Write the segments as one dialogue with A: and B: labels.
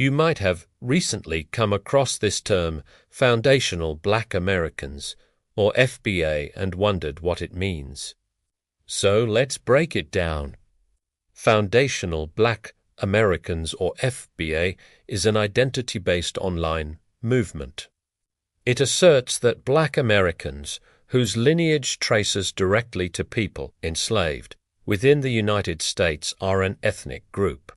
A: You might have recently come across this term, Foundational Black Americans, or FBA, and wondered what it means. So let's break it down. Foundational Black Americans, or FBA, is an identity-based online movement. It asserts that Black Americans, whose lineage traces directly to people enslaved within the United States, are an ethnic group,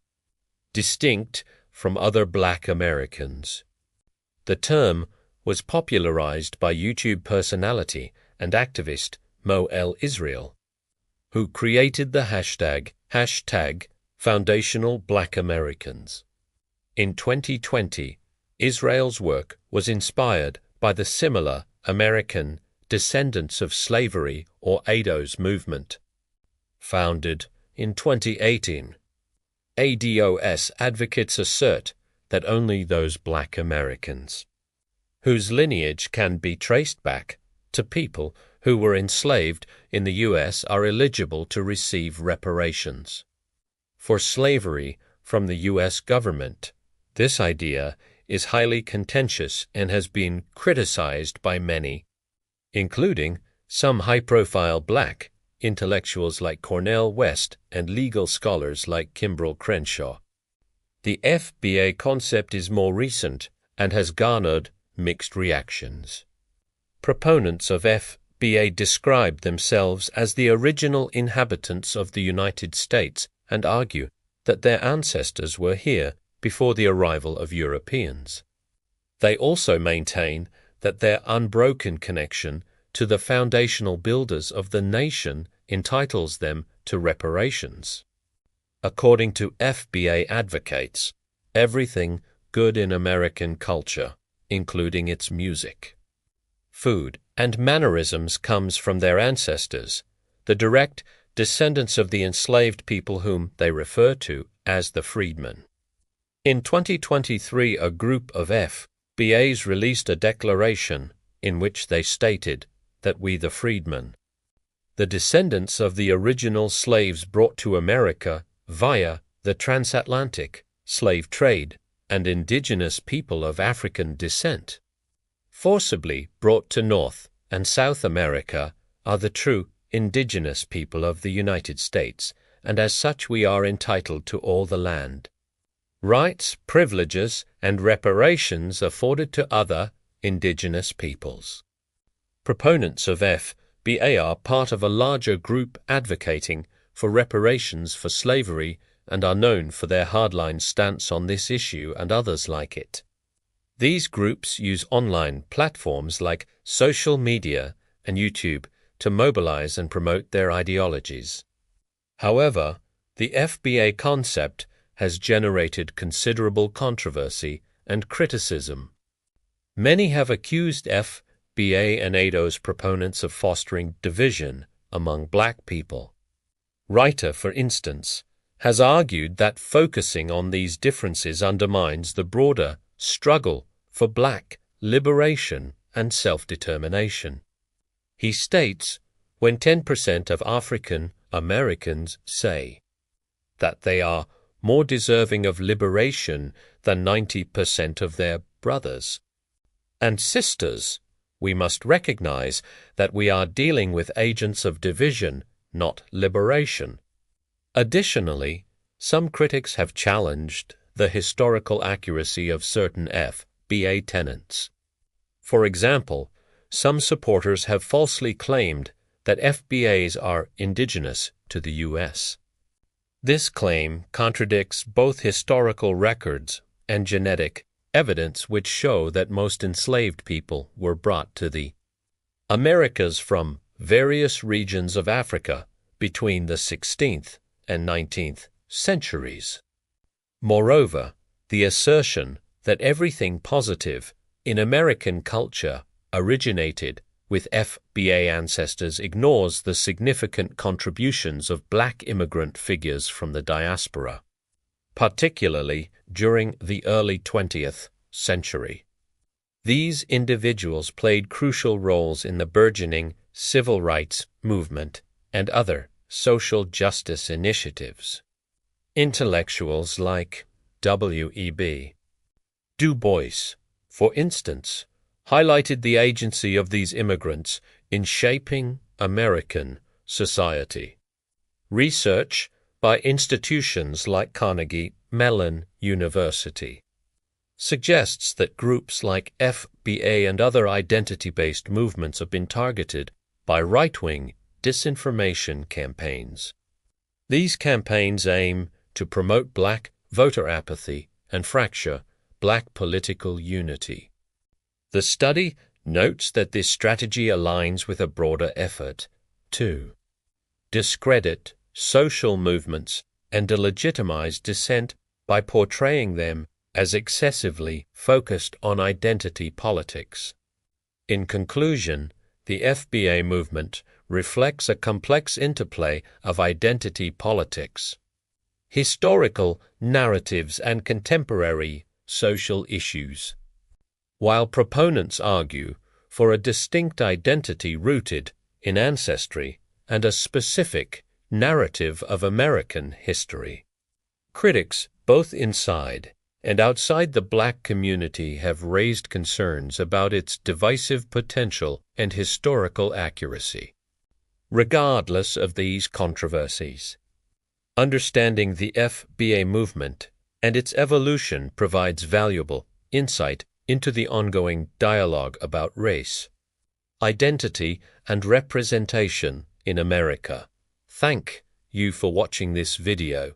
A: distinct from other Black Americans. The term was popularized by YouTube personality and activist Mo El Israel, who created the hashtag Foundational Black Americans. In 2020, Israel's work was inspired by the similar American Descendants of Slavery, or ADOS movement. Founded in 2018, ADOS advocates assert that only those Black Americans whose lineage can be traced back to people who were enslaved in the U.S. are eligible to receive reparations for slavery from the U.S. government. This idea is highly contentious and has been criticized by many, including some high-profile Black intellectuals like Cornel West and legal scholars like Kimbrel Crenshaw. The FBA concept is more recent and has garnered mixed reactions. Proponents of FBA describe themselves as the original inhabitants of the United States and argue that their ancestors were here before the arrival of Europeans. They also maintain that their unbroken connection to the foundational builders of the nation entitles them to reparations. According to FBA advocates, everything good in American culture, including its music, food, and mannerisms, comes from their ancestors, the direct descendants of the enslaved people whom they refer to as the freedmen. In 2023, a group of FBAs released a declaration in which they stated that we, the freedmen, the descendants of the original slaves brought to America via the transatlantic slave trade and indigenous people of African descent, forcibly brought to North and South America, are the true indigenous people of the United States, and as such we are entitled to all the land, rights, privileges, and reparations afforded to other indigenous peoples. Proponents of FBA are part of a larger group advocating for reparations for slavery and are known for their hardline stance on this issue and others like it. These groups use online platforms like social media and YouTube to mobilize and promote their ideologies. However, the FBA concept has generated considerable controversy and criticism. Many have accused FBA and ADOS proponents of fostering division among Black people. Reiter, for instance, has argued that focusing on these differences undermines the broader struggle for Black liberation and self-determination. He states, when 10% of African Americans say that they are more deserving of liberation than 90% of their brothers and sisters, we must recognize that we are dealing with agents of division, not liberation. Additionally, some critics have challenged the historical accuracy of certain FBA tenets. For example, some supporters have falsely claimed that FBAs are indigenous to the U.S. This claim contradicts both historical records and genetic evidence which show that most enslaved people were brought to the Americas from various regions of Africa between the 16th and 19th centuries. Moreover, the assertion that everything positive in American culture originated with FBA ancestors ignores the significant contributions of Black immigrant figures from the diaspora, particularly during the early 20th century. These individuals played crucial roles in the burgeoning civil rights movement and other social justice initiatives. Intellectuals like W.E.B. Du Bois, for instance, highlighted the agency of these immigrants in shaping American society. Research by institutions like Carnegie Mellon University suggests that groups like FBA and other identity-based movements have been targeted by right-wing disinformation campaigns. These campaigns aim to promote black voter apathy and fracture black political unity. The study notes that this strategy aligns with a broader effort to discredit social movements and delegitimize dissent by portraying them as excessively focused on identity politics. In conclusion, the FBA movement reflects a complex interplay of identity politics, historical narratives, and contemporary social issues. While proponents argue for a distinct identity rooted in ancestry and a specific narrative of American history, critics both inside and outside the black community have raised concerns about its divisive potential and historical accuracy. Regardless of these controversies, understanding the FBA movement and its evolution provides valuable insight into the ongoing dialogue about race, identity, and representation in America. Thank you for watching this video.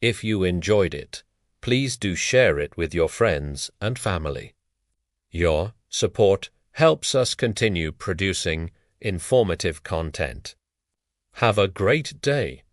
A: If you enjoyed it, please do share it with your friends and family. Your support helps us continue producing informative content. Have a great day.